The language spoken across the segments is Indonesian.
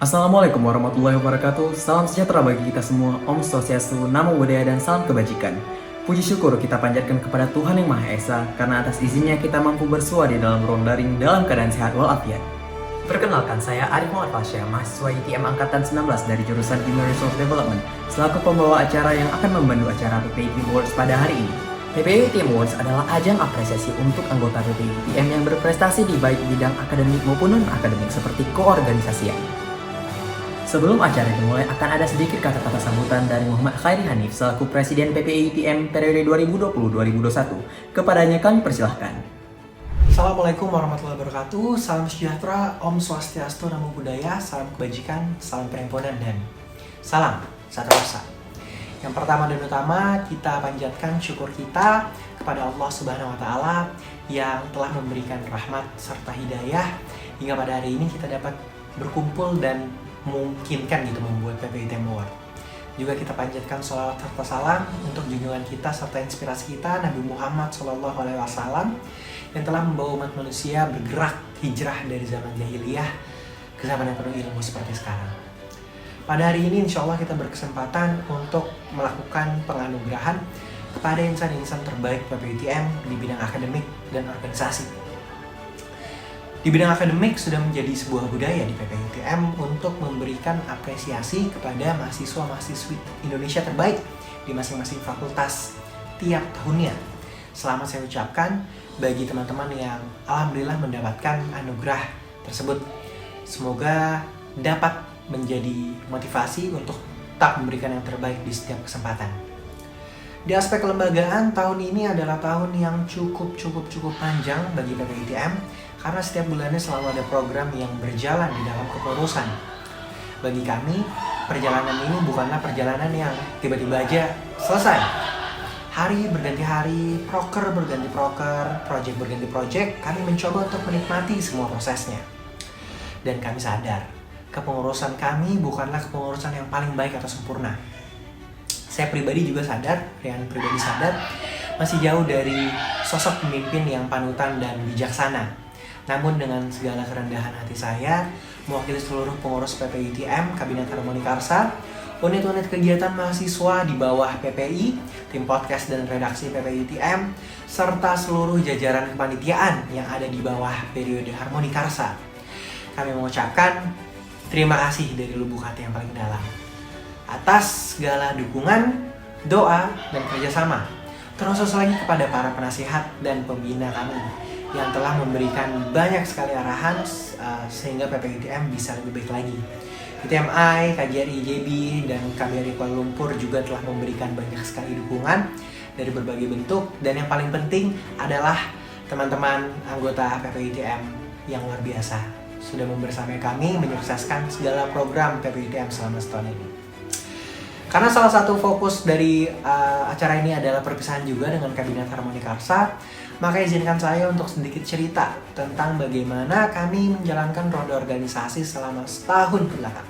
Assalamualaikum warahmatullahi wabarakatuh. Salam sejahtera bagi kita semua. Om Swastiastu, Namo Buddhaya, dan salam kebajikan. Puji syukur kita panjatkan kepada Tuhan Yang Maha Esa, karena atas izinnya kita mampu bersua di dalam ruang daring dalam keadaan sehat walafiat. Perkenalkan, saya Arif Muhammad Fasya, mahasiswa ITM Angkatan 19 dari jurusan Human Resource Development, selaku pembawa acara yang akan membantu acara PPI Team Awards pada hari ini. PPI Team Awards adalah ajang apresiasi untuk anggota PPI ITM yang berprestasi di baik bidang akademik maupun non-akademik seperti koorganisasian. Sebelum acara dimulai, akan ada sedikit kata-kata sambutan dari Muhammad Khairi Hanif selaku Presiden PPI ITM periode 2020-2021. Kepadanya kami persilahkan. Assalamualaikum warahmatullahi wabarakatuh. Salam sejahtera, Om Swastiastu, Namo Buddhaya, salam kebajikan, salam perhimpunan, dan salam satu rasa. Yang pertama dan utama, kita panjatkan syukur kita kepada Allah Subhanahu wa Ta'ala yang telah memberikan rahmat serta hidayah hingga pada hari ini kita dapat berkumpul dan memungkinkan gitu membuat PPI Team Award. Juga kita panjatkan sholawat serta salam untuk junjungan kita serta inspirasi kita Nabi Muhammad SAW yang telah membawa umat manusia bergerak hijrah dari zaman jahiliyah ke zaman yang penuh ilmu seperti sekarang. Pada hari ini insya Allah kita berkesempatan untuk melakukan penganugerahan kepada insan-insan terbaik PPI ITM di bidang akademik dan organisasi. Di bidang akademik sudah menjadi sebuah budaya di PPI ITM untuk memberikan apresiasi kepada mahasiswa-mahasiswi Indonesia terbaik di masing-masing fakultas tiap tahunnya. Selamat saya ucapkan bagi teman-teman yang alhamdulillah mendapatkan anugerah tersebut. Semoga dapat menjadi motivasi untuk tetap memberikan yang terbaik di setiap kesempatan. Di aspek kelembagaan, tahun ini adalah tahun yang cukup panjang bagi PPI ITM karena setiap bulannya selalu ada program yang berjalan di dalam kepengurusan. Bagi kami, perjalanan ini bukanlah perjalanan yang tiba-tiba aja selesai. Hari berganti hari, proker berganti proker, project berganti project, kami mencoba untuk menikmati semua prosesnya. Dan kami sadar, kepengurusan kami bukanlah kepengurusan yang paling baik atau sempurna. Saya pribadi juga sadar, Rian pribadi sadar, masih jauh dari sosok pemimpin yang panutan dan bijaksana. Namun dengan segala kerendahan hati saya, mewakili seluruh pengurus PPI ITM, Kabinet Harmoni Karsa, unit-unit kegiatan mahasiswa di bawah PPI, tim podcast dan redaksi PPI ITM, serta seluruh jajaran kepanitiaan yang ada di bawah periode Harmoni Karsa. Kami mengucapkan terima kasih dari lubuk hati yang paling dalam atas segala dukungan, doa, dan kerjasama. Terkhusus lagi kepada para penasihat dan pembina kami yang telah memberikan banyak sekali arahan sehingga PPI ITM bisa lebih baik lagi. ITMI, KJRI IJB, dan KBRI Kuala Lumpur juga telah memberikan banyak sekali dukungan dari berbagai bentuk. Dan yang paling penting adalah teman-teman anggota PPI ITM yang luar biasa sudah membersamai kami menyukseskan segala program PPI ITM selama setahun ini. Karena salah satu fokus dari acara ini adalah perpisahan juga dengan Kabinet Harmoni Karsa, maka izinkan saya untuk sedikit cerita tentang bagaimana kami menjalankan roda organisasi selama setahun belakang.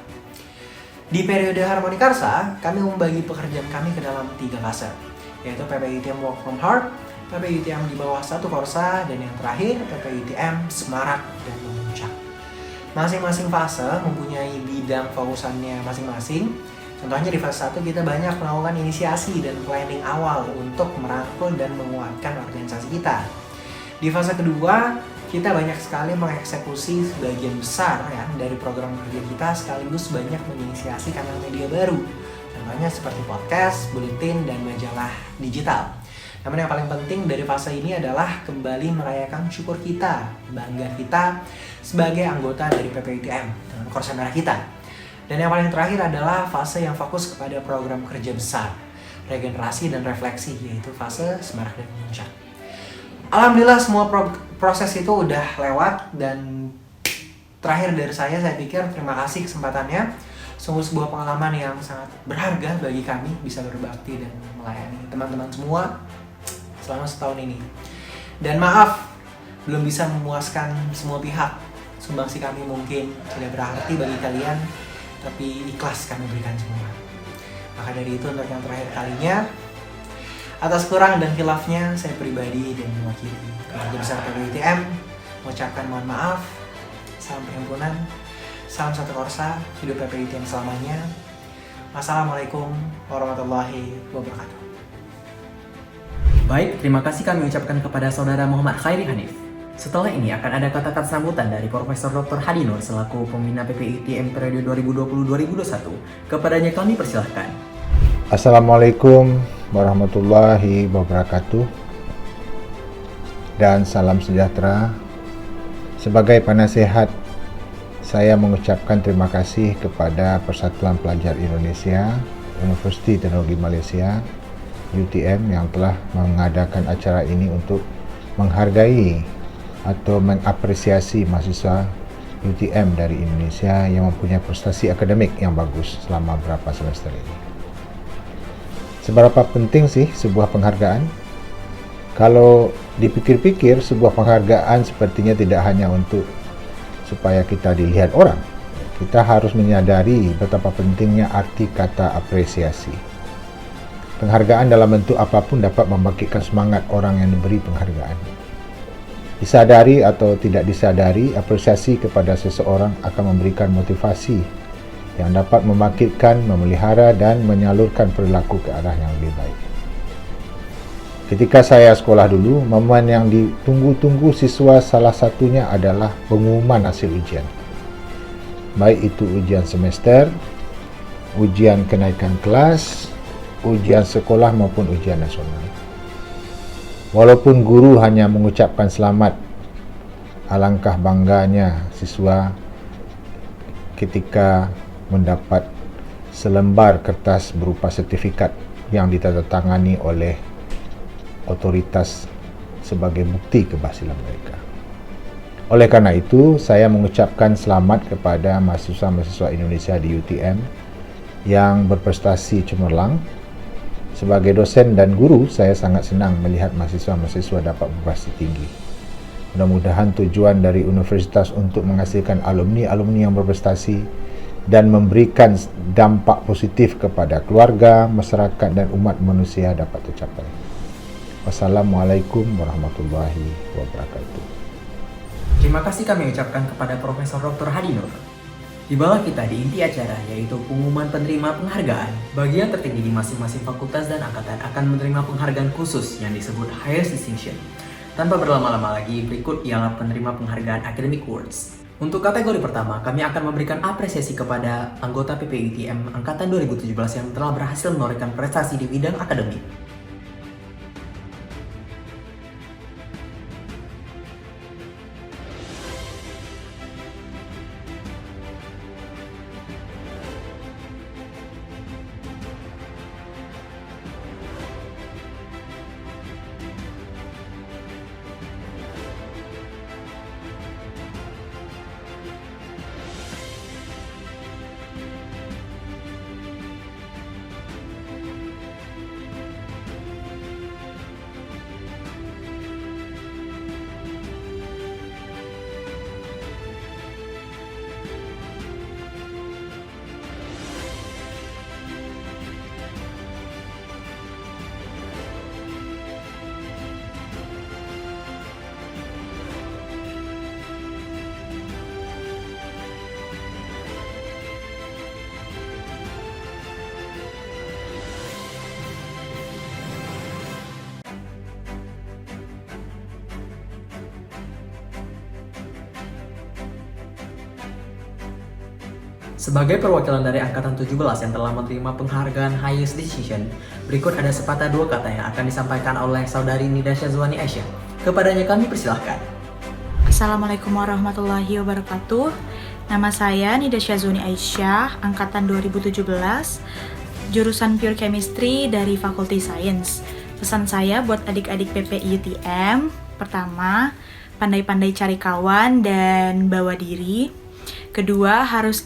Di periode Harmoni Karsa, kami membagi pekerjaan kami ke dalam 3 fase, yaitu PPI ITM Work from Heart, PPI ITM di bawah 1 Korsa, dan yang terakhir PPI ITM Semarak dan Memuncak. Masing-masing fase mempunyai bidang fokusannya masing-masing. Contohnya di fase 1 kita banyak melakukan inisiasi dan planning awal untuk merangkul dan menguatkan organisasi kita. Di fase kedua, kita banyak sekali mengeksekusi sebagian besar ya dari program kerja kita sekaligus banyak menginisiasi kanal media baru. Contohnya seperti podcast, buletin, dan majalah digital. Namun yang paling penting dari fase ini adalah kembali merayakan syukur kita, bangga kita sebagai anggota dari PPI ITM dengan Korsa Merah kita. Dan yang paling terakhir adalah fase yang fokus kepada program kerja besar, regenerasi dan refleksi, yaitu fase Semarak dan Memuncak. Alhamdulillah semua proses itu udah lewat, dan terakhir dari saya pikir terima kasih kesempatannya. Sungguh sebuah pengalaman yang sangat berharga bagi kami bisa berbakti dan melayani teman-teman semua selama setahun ini. Dan maaf, belum bisa memuaskan semua pihak. Sumbangsi kami mungkin tidak berarti bagi kalian, tapi ikhlas kami berikan semua. Maka dari itu untuk yang terakhir kalinya, atas kurang dan khilafnya saya pribadi dan mewakili keluarga besar PPI ITM mengucapkan mohon maaf, salam perhimpunan, Salam satu Korsa, hidup PPITM selamanya. Wassalamualaikum warahmatullahi wabarakatuh. Baik, terima kasih kami ucapkan kepada Saudara Muhammad Khairi Hanif. Setelah ini akan ada kata-kata sambutan dari Profesor Dr. Hadi Nur selaku pembina PPITM periode 2020-2021. Kepadanya kami persilahkan. Assalamualaikum warahmatullahi wabarakatuh dan salam sejahtera. Sebagai penasehat, saya mengucapkan terima kasih kepada Persatuan Pelajar Indonesia, Universiti Teknologi Malaysia, UTM yang telah mengadakan acara ini untuk menghargai atau mengapresiasi mahasiswa UTM dari Indonesia yang mempunyai prestasi akademik yang bagus selama beberapa semester ini. Seberapa penting sih sebuah penghargaan? Kalau dipikir-pikir, sebuah penghargaan sepertinya tidak hanya untuk supaya kita dilihat orang. Kita harus menyadari betapa pentingnya arti kata apresiasi. Penghargaan dalam bentuk apapun dapat membangkitkan semangat orang yang diberi penghargaan. Disadari atau tidak disadari, apresiasi kepada seseorang akan memberikan motivasi yang dapat membangkitkan, memelihara dan menyalurkan perilaku ke arah yang lebih baik. Ketika saya sekolah dulu, momen yang ditunggu-tunggu siswa salah satunya adalah pengumuman hasil ujian. Baik itu ujian semester, ujian kenaikan kelas, ujian sekolah maupun ujian nasional. Walaupun guru hanya mengucapkan selamat, alangkah bangganya siswa ketika mendapat selembar kertas berupa sertifikat yang ditandatangani oleh otoritas sebagai bukti keberhasilan mereka. Oleh karena itu, saya mengucapkan selamat kepada mahasiswa-mahasiswa Indonesia di UTM yang berprestasi cemerlang. Sebagai dosen dan guru, saya sangat senang melihat mahasiswa-mahasiswa dapat berprestasi tinggi. Mudah-mudahan tujuan dari universitas untuk menghasilkan alumni-alumni yang berprestasi dan memberikan dampak positif kepada keluarga, masyarakat dan umat manusia dapat tercapai. Wassalamualaikum warahmatullahi wabarakatuh. Terima kasih kami ucapkan kepada Profesor Dr. Hadi Nur. Tibalah kita di inti acara, yaitu pengumuman penerima penghargaan. Bagian tertinggi di masing-masing fakultas dan angkatan akan menerima penghargaan khusus yang disebut Highest Distinction. Tanpa berlama-lama lagi, berikut ialah penerima penghargaan Academic Awards. Untuk kategori pertama, kami akan memberikan apresiasi kepada anggota PPITM Angkatan 2017 yang telah berhasil menorehkan prestasi di bidang akademik. Sebagai perwakilan dari Angkatan 17 yang telah menerima penghargaan Highest Distinction, berikut ada sepatah dua kata yang akan disampaikan oleh Saudari Nida Syazwani Aisyah. Kepadanya kami persilahkan. Assalamualaikum warahmatullahi wabarakatuh. Nama saya Nida Syazwani Aisyah, Angkatan 2017, jurusan Pure Chemistry dari Fakulti Sains. Pesan saya buat adik-adik PPI UTM, pertama, pandai-pandai cari kawan dan bawa diri. Kedua, harus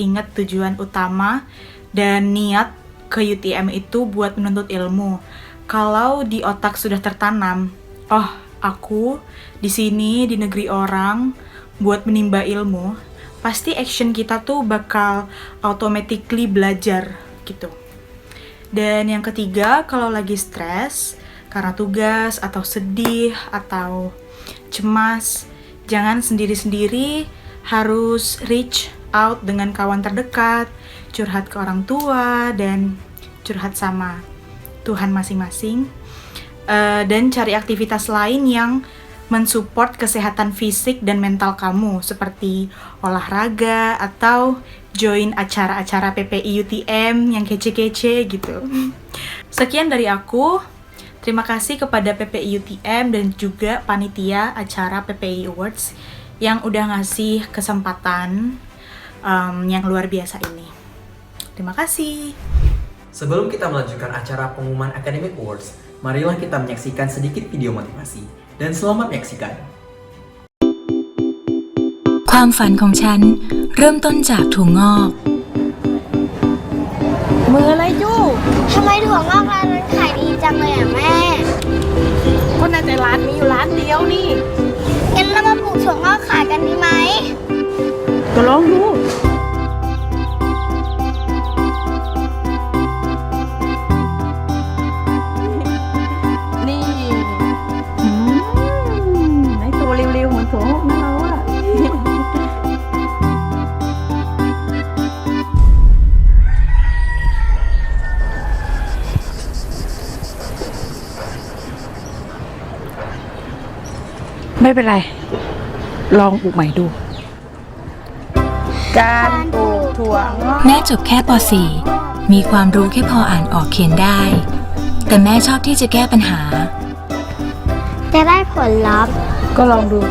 ingat tujuan utama dan niat ke UTM itu buat menuntut ilmu. Kalau di otak sudah tertanam, oh aku di sini di negeri orang buat menimba ilmu, pasti action kita tuh bakal automatically belajar gitu. Dan yang ketiga, kalau lagi stres karena tugas atau sedih atau cemas, jangan sendiri-sendiri, harus reach out dengan kawan terdekat, curhat ke orang tua, dan curhat sama Tuhan masing-masing. Dan cari aktivitas lain yang mensupport kesehatan fisik dan mental kamu, seperti olahraga atau join acara-acara PPI UTM yang kece-kece gitu. Sekian dari aku. Terima kasih kepada PPI UTM dan juga panitia acara PPI Awards yang udah ngasih kesempatan yang luar biasa ini. Terima kasih. Sebelum kita melanjutkan acara pengumuman Academic Awards, marilah kita menyaksikan sedikit video motivasi. Dan selamat menyaksikan. ความฝันของฉันเริ่มต้นจากถั่วงอก มืออะไรจู้ ทำไมถั่วงอกร้านนั้นขายดีจังเลยอ่ะแม่ ก็น่าจะร้านมีอยู่ร้านเดียวนี่ งั้นเรามาปลูกถั่วงอกขายกันดีไหม ก็ลองดู นี่ไอตัวเร็วๆเหมือนถั่วงอกนะเราอะ ไม่เป็นไร ลองปลูกใหม่ดู การปลูกถั่วงอก แม่จบแค่ป .4 มีความรู้แค่พออ่านออกเขียนได้ แต่แม่ชอบที่จะแก้ปัญหา จะได้ผลลัพธ์ ก็ลองดู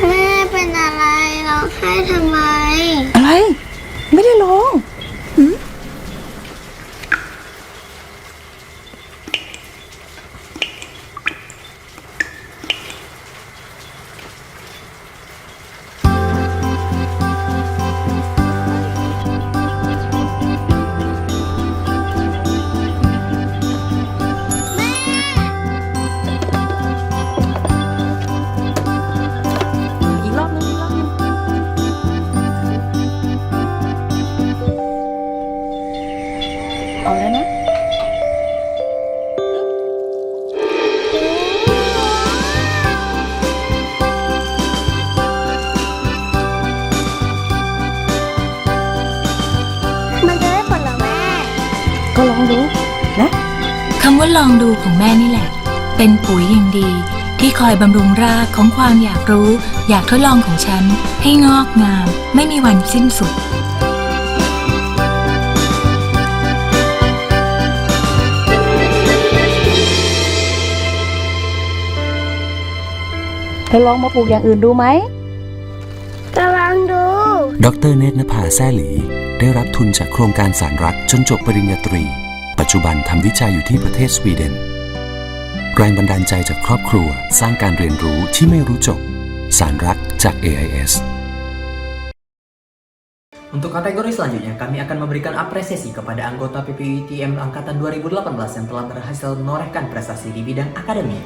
แม่เป็นอะไรร้องไห้ทำไม อะไร ไม่ได้ลองหืม อีกรอบนึงอีกรอบนึง เอาแล้วนะ มันจะได้ผลเหรอแม่ ก็ลองดูนะ คำว่าลองดูของแม่นี่แหละ เป็นปุ๋ยอย่างดี ที่คอยบำรุงรากของความอยากรู้ อยากทดลองของฉัน ให้งอกงาม ไม่มีวันสิ้นสุด เธอลองมาปลูกอย่างอื่นดูไหม จะลองดู ดรเนตรนภาแซ่หลี ได้รับทุนจากโครงการสารรักจนจบปริญญาตรี ปัจจุบันทำวิจัยอยู่ที่ประเทศสวีเดน แรงบันดาลใจจากครอบครัวสร้างการเรียนรู้ที่ไม่รู้จบ สารรักจาก AIS Untuk kategori selanjutnya, kami akan memberikan apresiasi kepada anggota PPI-UTM Angkatan 2018 yang telah berhasil menorehkan prestasi di bidang akademik.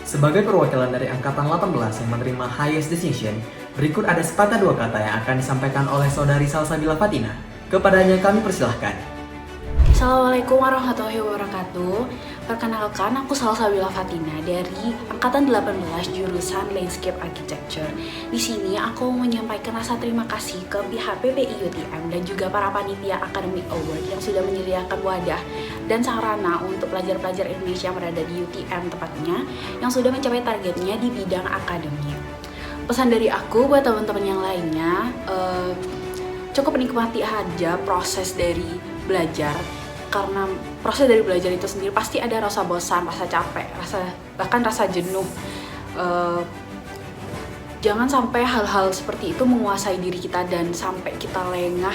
Sebagai perwakilan dari Angkatan 18 yang menerima highest distinction, berikut ada sepatah dua kata yang akan disampaikan oleh saudari Salsabila Fatina. Kepadanya kami persilahkan. Assalamualaikum warahmatullahi wabarakatuh. Perkenalkan, aku Salsabila Fatina dari Angkatan 18 jurusan Landscape Architecture. Di sini aku menyampaikan rasa terima kasih ke pihak PPI UTM dan juga para panitia Academic Award yang sudah menyediakan wadah dan sarana untuk pelajar-pelajar Indonesia yang berada di UTM tepatnya yang sudah mencapai targetnya di bidang akademik. Pesan dari aku buat teman-teman yang lainnya, cukup nikmati aja proses dari belajar. Karena proses dari belajar itu sendiri pasti ada rasa bosan, rasa capek, bahkan rasa jenuh. Jangan sampai hal-hal seperti itu menguasai diri kita dan sampai kita lengah,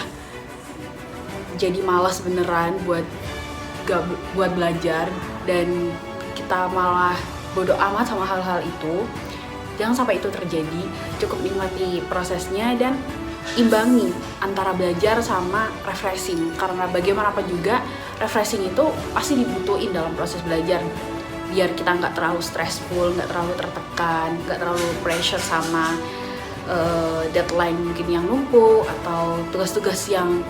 jadi malas beneran buat belajar dan kita malah bodoh amat sama hal-hal itu. Jangan sampai itu terjadi. Cukup nikmati prosesnya dan imbangi antara belajar sama refreshing, karena bagaimanapun juga refreshing itu pasti dibutuhin dalam proses belajar biar kita nggak terlalu stressful, nggak terlalu tertekan, nggak terlalu pressure sama deadline mungkin yang numpuk atau tugas-tugas yang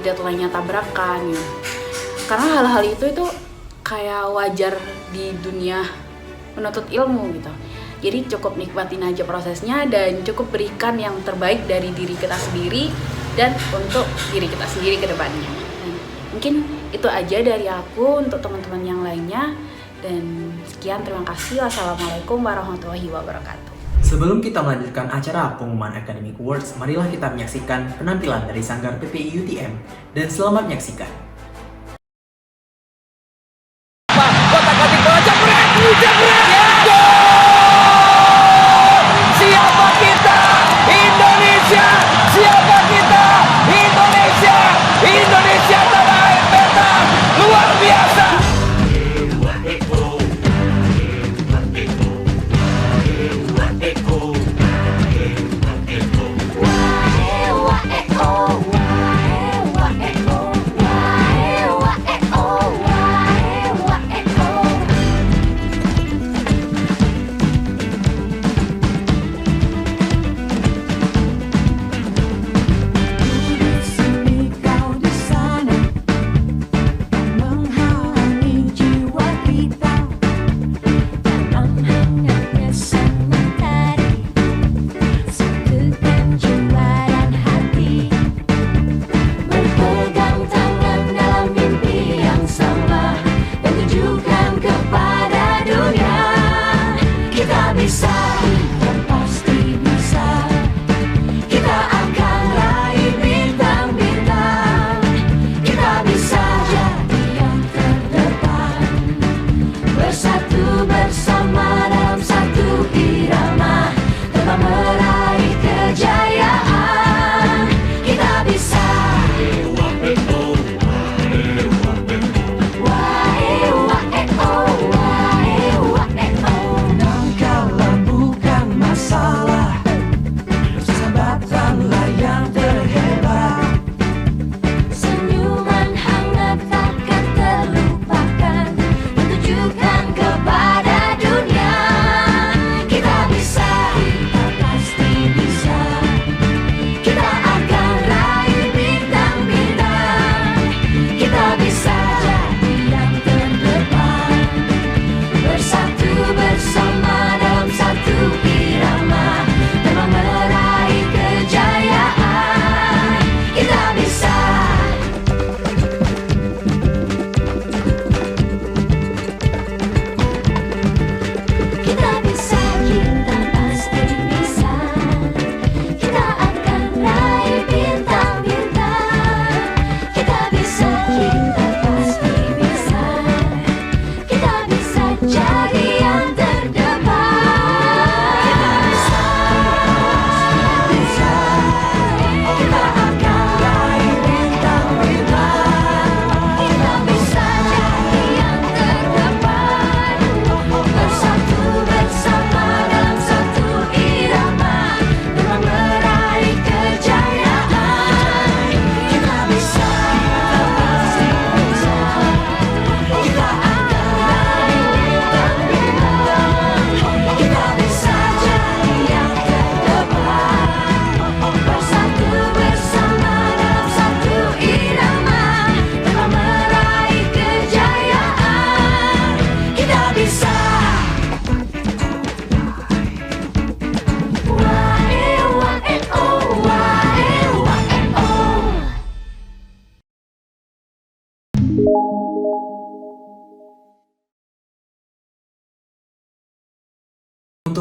deadline-nya tabrakan ya. Karena hal-hal itu kayak wajar di dunia menuntut ilmu gitu. Jadi cukup nikmatin aja prosesnya dan cukup berikan yang terbaik dari diri kita sendiri dan untuk diri kita sendiri ke depannya. Dan mungkin itu aja dari aku untuk teman-teman yang lainnya. Dan sekian, terima kasih. Wassalamualaikum warahmatullahi wabarakatuh. Sebelum kita melanjutkan acara pengumuman Academic Awards, marilah kita menyaksikan penampilan dari Sanggar PPI UTM. Dan selamat menyaksikan. Siapa kita? Indonesia! Siapa kita? Indonesia! Indonesia tanah air beta luar biasa! Untuk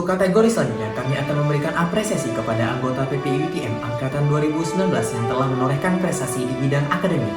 kategori selanjutnya, kami akan memberikan apresiasi kepada anggota PPI UTM Angkatan 2019 yang telah menorehkan prestasi di bidang akademik.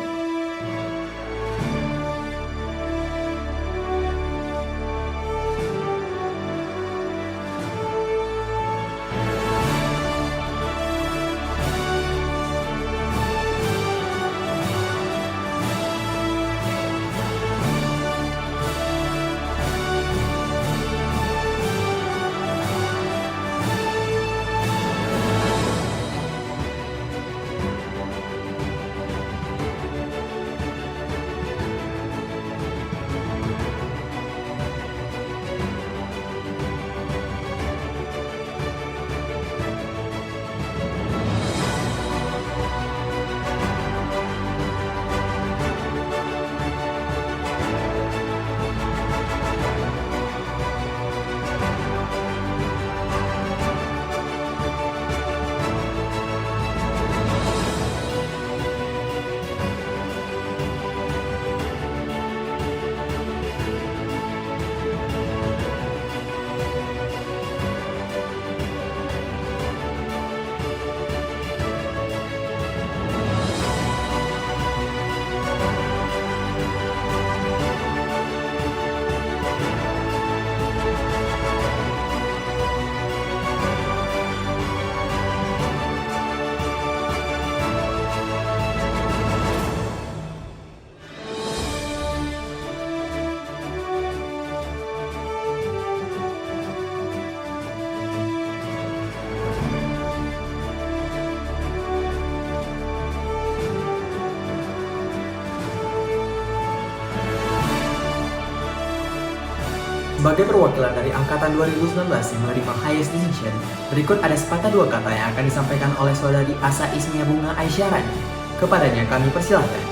Sebagai perwakilan dari Angkatan 2019 yang menerima highest distinction, berikut ada sepatah dua kata yang akan disampaikan oleh saudari Asa Ismia Bunga Aisyah Rani. Kepadanya kami persilahkan.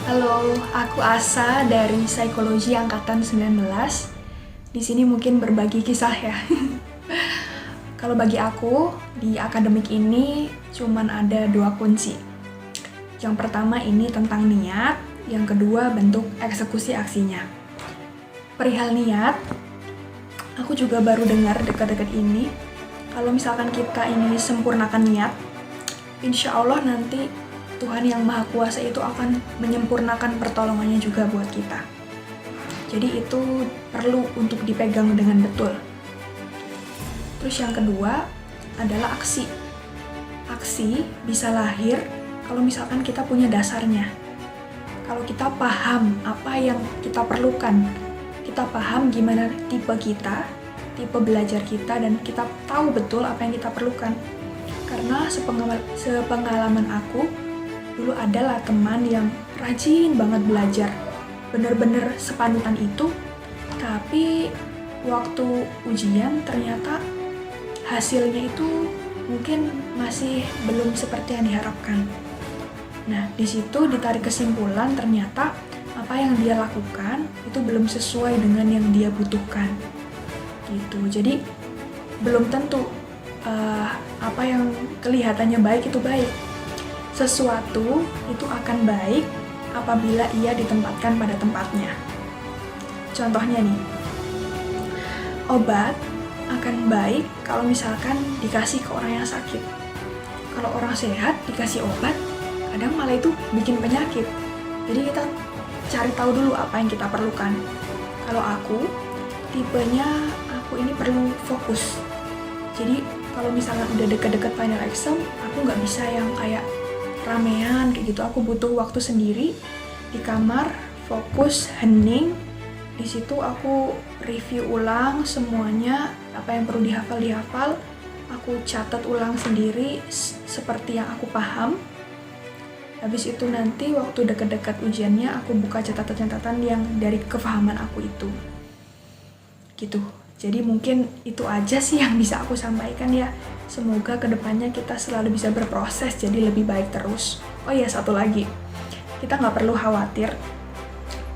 Halo, aku Asa dari Psikologi Angkatan 19. Di sini mungkin berbagi kisah ya. Kalau bagi aku, di akademik ini cuman ada dua kunci. Yang pertama ini tentang niat, yang kedua bentuk eksekusi aksinya. Perihal niat, aku juga baru dengar dekat-dekat ini, kalau misalkan kita ini sempurnakan niat, insya Allah nanti Tuhan yang Maha Kuasa itu akan menyempurnakan pertolongannya juga buat kita. Jadi itu perlu untuk dipegang dengan betul. Terus yang kedua adalah aksi. Aksi bisa lahir kalau misalkan kita punya dasarnya. Kalau kita paham apa yang kita perlukan, kita paham gimana tipe kita, tipe belajar kita, dan kita tahu betul apa yang kita perlukan. Karena sepengalaman aku, dulu adalah teman yang rajin banget belajar, bener-bener sepanutan itu, tapi waktu ujian ternyata hasilnya itu mungkin masih belum seperti yang diharapkan. Nah, di situ ditarik kesimpulan ternyata apa yang dia lakukan itu belum sesuai dengan yang dia butuhkan. Gitu. Jadi belum tentu apa yang kelihatannya baik itu baik. Sesuatu itu akan baik apabila ia ditempatkan pada tempatnya. Contohnya nih, obat akan baik kalau misalkan dikasih ke orang yang sakit. Kalau orang sehat dikasih obat, kadang malah itu bikin penyakit. Jadi kita cari tahu dulu apa yang kita perlukan. Kalau aku, tipenya aku ini perlu fokus. Jadi kalau misalnya udah deket-deket final exam, aku nggak bisa yang kayak ramean kayak gitu. Aku butuh waktu sendiri di kamar, fokus, hening. Di situ aku review ulang semuanya, apa yang perlu dihafal. Aku catat ulang sendiri seperti yang aku paham. Habis itu nanti waktu dekat-dekat ujiannya aku buka catatan-catatan yang dari kefahaman aku itu. Gitu. Jadi mungkin itu aja sih yang bisa aku sampaikan ya. Semoga kedepannya kita selalu bisa berproses jadi lebih baik terus. Oh iya, satu lagi. Kita nggak perlu khawatir.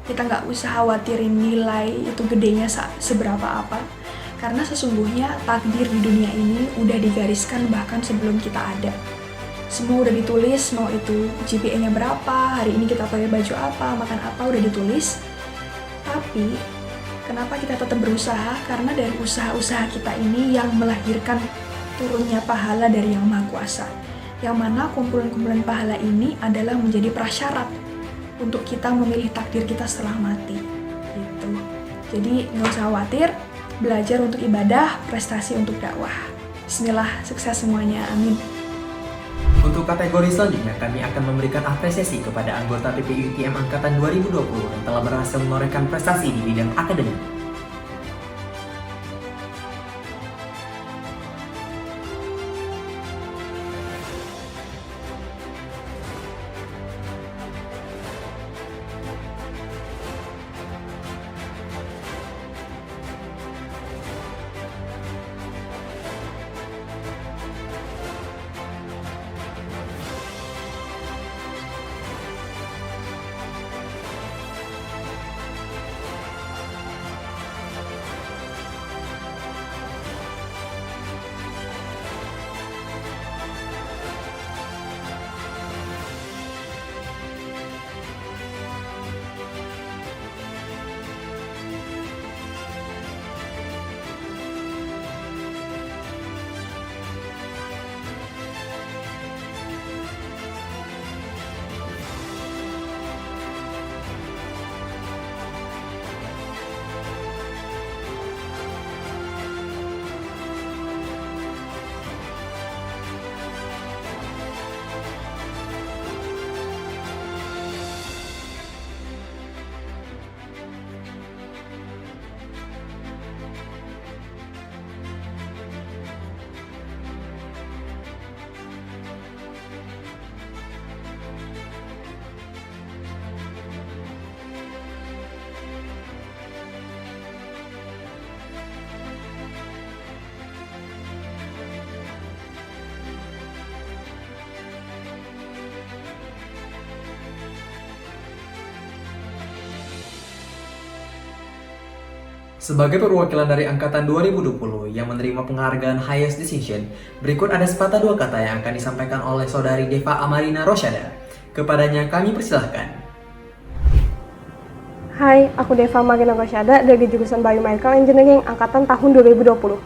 Kita nggak usah khawatirin nilai itu gedenya seberapa apa. Karena sesungguhnya takdir di dunia ini udah digariskan bahkan sebelum kita ada. Semua udah ditulis, mau itu GPA-nya berapa, hari ini kita pakai baju apa, makan apa, udah ditulis. Tapi, kenapa kita tetap berusaha? Karena dari usaha-usaha kita ini yang melahirkan turunnya pahala dari Yang Maha Kuasa. Yang mana kumpulan-kumpulan pahala ini adalah menjadi prasyarat untuk kita memilih takdir kita setelah mati. Gitu. Jadi, nggak usah khawatir, belajar untuk ibadah, prestasi untuk dakwah. Bismillah, sukses semuanya, amin. Untuk kategori selanjutnya, kami akan memberikan apresiasi kepada anggota PPIUTM Angkatan 2020 yang telah berhasil menorehkan prestasi di bidang akademik. Sebagai perwakilan dari Angkatan 2020 yang menerima penghargaan Highest Distinction, berikut ada sepatah dua kata yang akan disampaikan oleh Saudari Deva Amarina Rosyada. Kepadanya kami persilahkan. Hai, aku Deva Amarina Rosyada dari jurusan Biomedical Engineering Angkatan tahun 2020.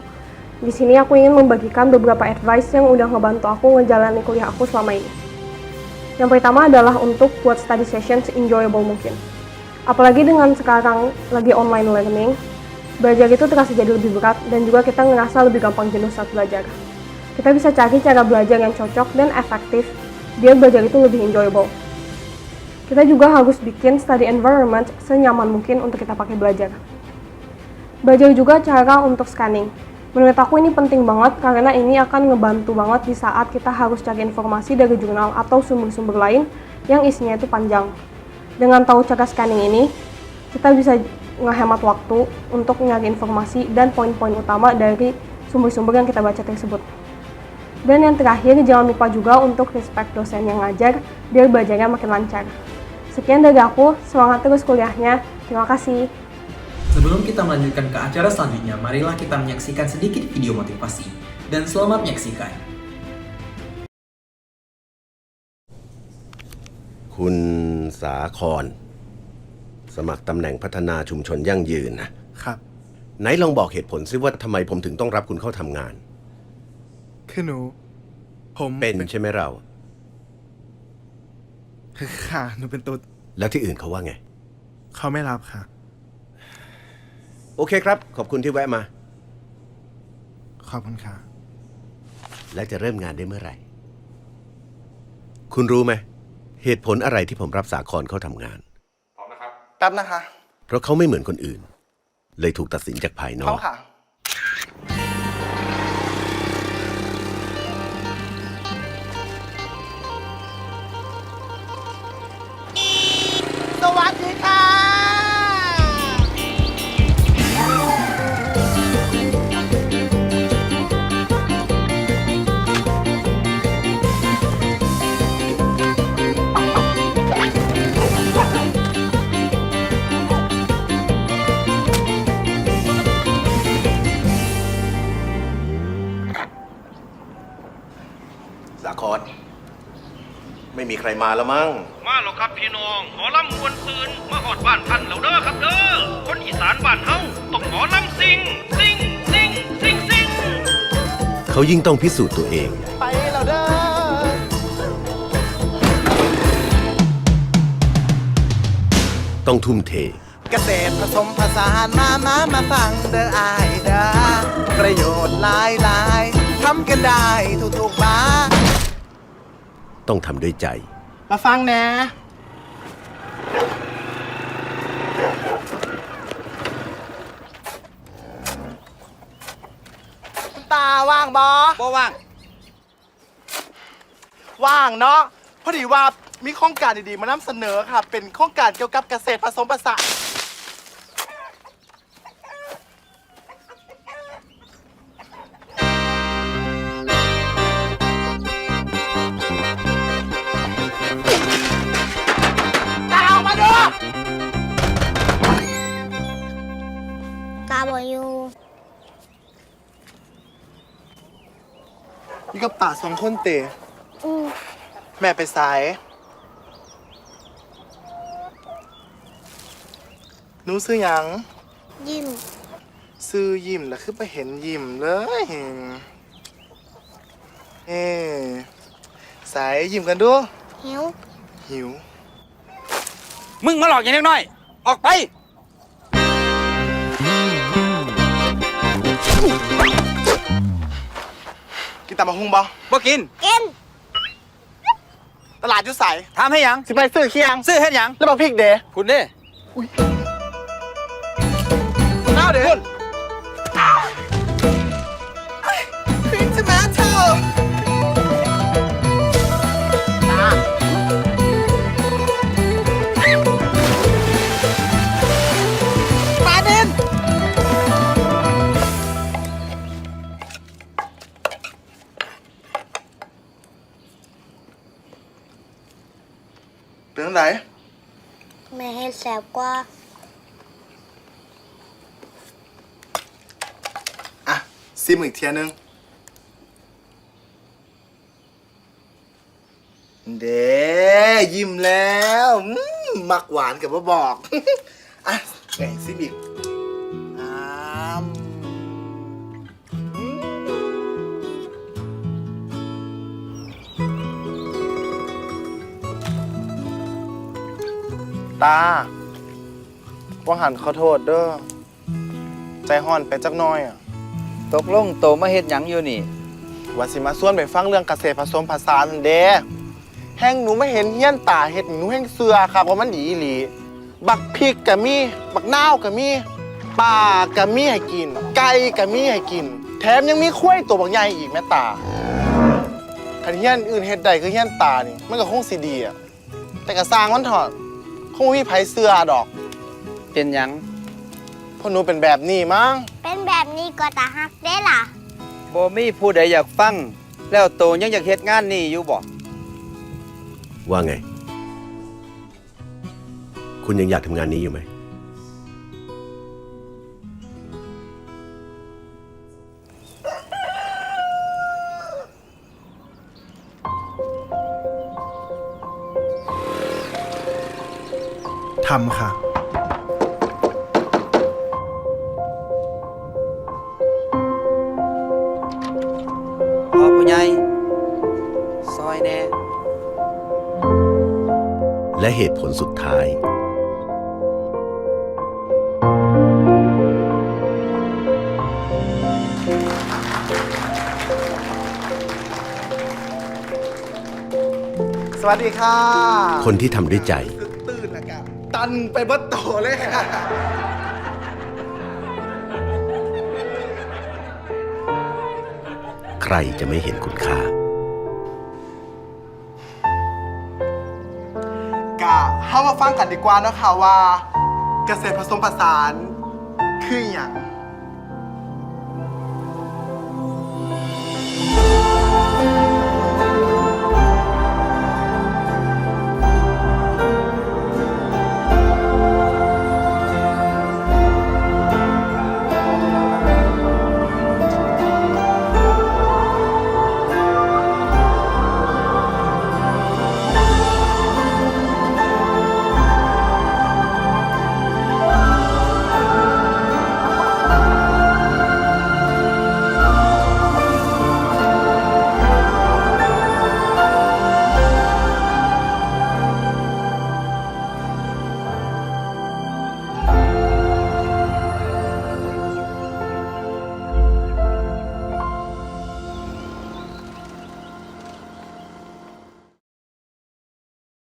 Di sini aku ingin membagikan beberapa advice yang udah ngebantu aku ngejalani kuliah aku selama ini. Yang pertama adalah untuk buat study session se-enjoyable mungkin. Apalagi dengan sekarang lagi online learning, belajar itu terasa jadi lebih berat dan juga kita ngerasa lebih gampang jenuh saat belajar. Kita bisa cari cara belajar yang cocok dan efektif biar belajar itu lebih enjoyable. Kita juga harus bikin study environment senyaman mungkin untuk kita pakai belajar. Belajar juga cara untuk scanning. Menurut aku ini penting banget karena ini akan ngebantu banget di saat kita harus cari informasi dari jurnal atau sumber-sumber lain yang isinya itu panjang. Dengan tahu cara scanning ini, kita bisa ngehemat waktu untuk nyari informasi dan poin-poin utama dari sumber-sumber yang kita baca tersebut. Dan yang terakhir, jangan lupa juga untuk respect dosen yang ngajar biar belajarnya makin lancar. Sekian dari aku, semangat terus kuliahnya. Terima kasih. Sebelum kita melanjutkan ke acara selanjutnya, marilah kita menyaksikan sedikit video motivasi. Dan selamat menyaksikan. คุณสาครสมัครตำแหน่งพัฒนาชุมชนยั่งยืนนะครับไหนลองบอกเหตุผลซิว่าทำไมผมถึงต้องรับคุณเข้าทำงาน คือหนูผม เป็นใช่ไหมเรา ค่ะหนูเป็นตุ๊ด แล้วที่อื่นเขาว่าไง เขาไม่รับค่ะ โอเคครับขอบคุณที่แวะมา ขอบคุณค่ะ และจะเริ่มงานได้เมื่อไหร่ คุณรู้ไหมเหตุผลอะไรที่ผมรับสาครเข้าทำงาน แป๊บนะคะ เพราะเขาไม่เหมือนคนอื่น เลยถูกตัดสินจากภายนอ เขา ก ค่ะ สวัสดีค่ะ ผ รมาแล้วมั้ง มาแล้วครับพี่น้องหมอลำมวนซืนมาหอดบ้านท่านแล้วเด้อครับเด้อคนอีสานบ้านเฮาต้องหมอลำซิงซิงซิงซิงซิง เขายิ่งต้องพิสูจน์ตัวเอง ไปแล้วเด้อ ต้องทุ่มเท เกษตรผสมผสานมาฟังเด้ออายเด้อประโยชน์หลายทำกันได้ทุกบ้าน ต้องทำด้วยใจ มาฟังนะตาว่างบ่ว่าง ว่างเนาะพอดีว่ามีโครงการดีๆมานำเสนอค่ะ เป็นโครงการเกี่ยวกับเกษตรผสมผสานตาออกมาดู ตาบออยู่ อยู่กับตา2 คนเตะ อืม แม่ไปสายหนูซื้อหยัง ยิ้ม ซื้อยิ้มแล้วคือไปเห็นยิ้มเลยสายยิ้มกันดู หิว หิว มึงมาหลอกอย่างเล็กน้อย ออกไป กินตำบักหุ่งบ่ บ่กิน กิน ตลาดอยู่ใส ถามให้หยัง สิไปซื้อเคียง ซื้อเฮ็ดหยัง แล้วบักพริกเด้ คุณเด้ น้าวเด้พริกจะมาเธอปลาเด่นเป็นจังได แม่ให้แสบกว่า อ่ะซิมอีกเทียนึง เด้ยิ้มแล้วมักหวานกับบ่บอก อ่ะแบ่งซิมอีกอ้ามตาว่าหันขอโทษเด้อ ใจห่อนไปจักหน้อยอ่ะ ตกลงโตมาเฮ็ดหยังอยู่นี่ ว่าสิมาส่วนไปฟังเรื่องเกษตรผสมผสานนั่นเด้แห้งหนูไม่เห็นเฮี้ยนตาเห็ดหนูแห้งเสือครับเพราะมันดีอีหลี บักพริกกะมี บักนาวกะมีปลากะมีให้กิน ไก่กะมีให้กิน แถมยังมีข้วยตัวบักใหญ่อีกแม่ตาคันเฮี้ยนอื่นเฮ็ดใดคือเฮี้ยนตานี่มันก็คงสิดีอ่ะ แต่ก็สร้างมันเถอะคงบ่มีไผเสือดอก เป็นหยัง เพราะหนูเป็นแบบนี้มั้ง เป็นแบบนี้ก็ตาฮักได้ล่ะ บ่มีผู้ใดอยากฟัง แล้วโตยังอยากเฮ็ดงานนี่อยู่บ่ ว่าไง คุณยังอยากทำงานนี้อยู่ไหม ทำค่ะ พ่อผู้ใหญ่ซอยแน่ และเหตุผลสุดท้าย สวัสดีค่ะ คนที่ทำด้วยใจ ตื่นแล้วกันตันไปเบิดโตเลยค่ะ ใครจะไม่เห็นคุณค่า เข้ามาฟังกันดีกว่านะคะว่า เกษตรผสมผสานคืออย่าง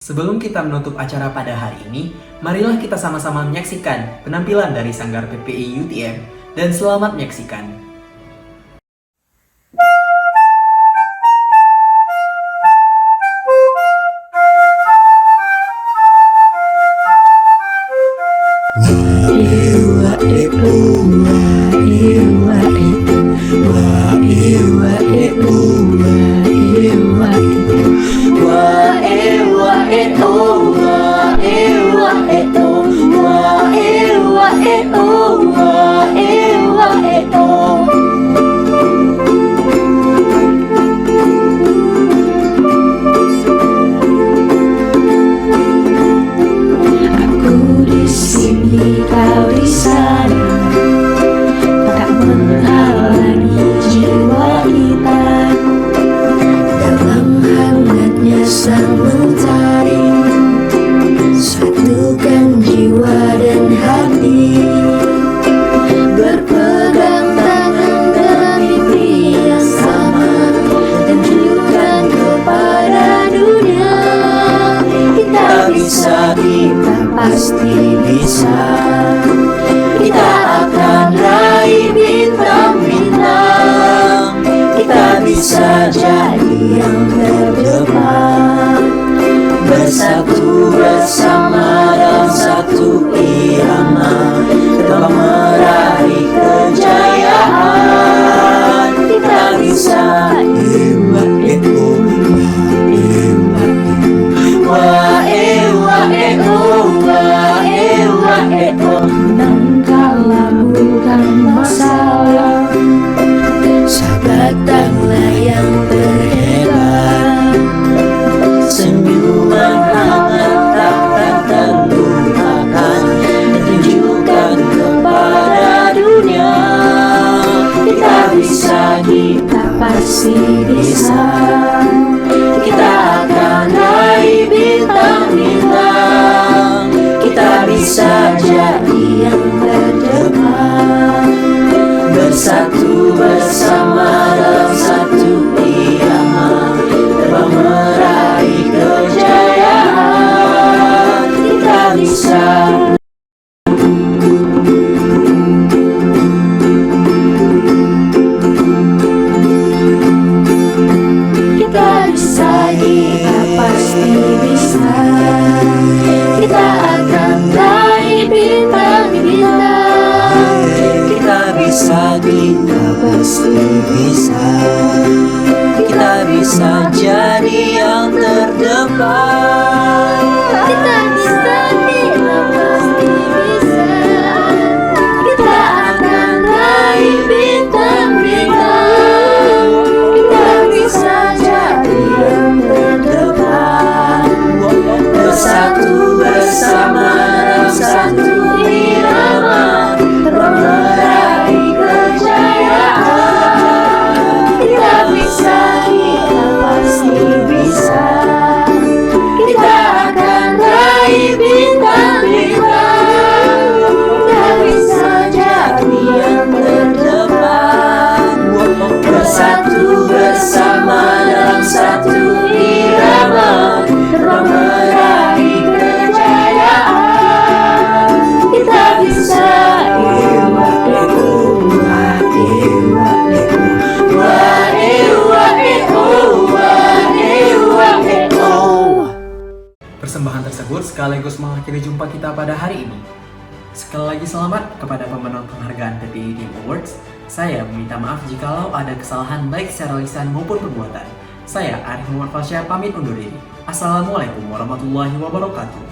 Sebelum kita menutup acara pada hari ini, marilah kita sama-sama menyaksikan penampilan dari Sanggar PPI UTM dan selamat menyaksikan. Pasti bisa, kita akan raih bintang-bintang. Kita bisa jadi yang terdepan, bersatu bersama dalam satu irama, terbang meraih kejayaan. Kita bisa, Kalau bukan masalah, sahabatlah yang terhebat. Senyuman hangat takkan terlupakan, tunjukkan kepada dunia. Kita bisa, kita pasti bisa. Kita akan raih bintang-bintang. Kita bisa jadi yang terdepan, bersatu bersama dalam satu irama, terbang meraih kejayaan. Kita bisa. Kita bisa, kita pasti bisa. Kita akan raih bintang-bintang. Kita bisa, kita pasti bisa. Kita bisa jadi yang terdepan. Kita bisa, kita pasti bisa. Kita akan raih bintang-bintang. Kita bisa jadi yang terdepan, bersatu bersama dalam satu irama, terbang meraih kejayaan. Kita bisa, kita pasti bisa. Kita akan raih bintang-bintang. Kita bisa jadi yang terdepan, bersatu bersama dalam satu irama, terbang meraih kejayaan. Kita bisa, Persembahan tersebut sekaligus mengakhiri jumpa kita pada hari ini. Sekali lagi selamat kepada pemenang penghargaan PPI Team Awards. Saya meminta maaf jikalau ada kesalahan baik secara lisan maupun perbuatan. Saya Arif Muhammad Fasya pamit undur diri. Assalamualaikum warahmatullahi wabarakatuh.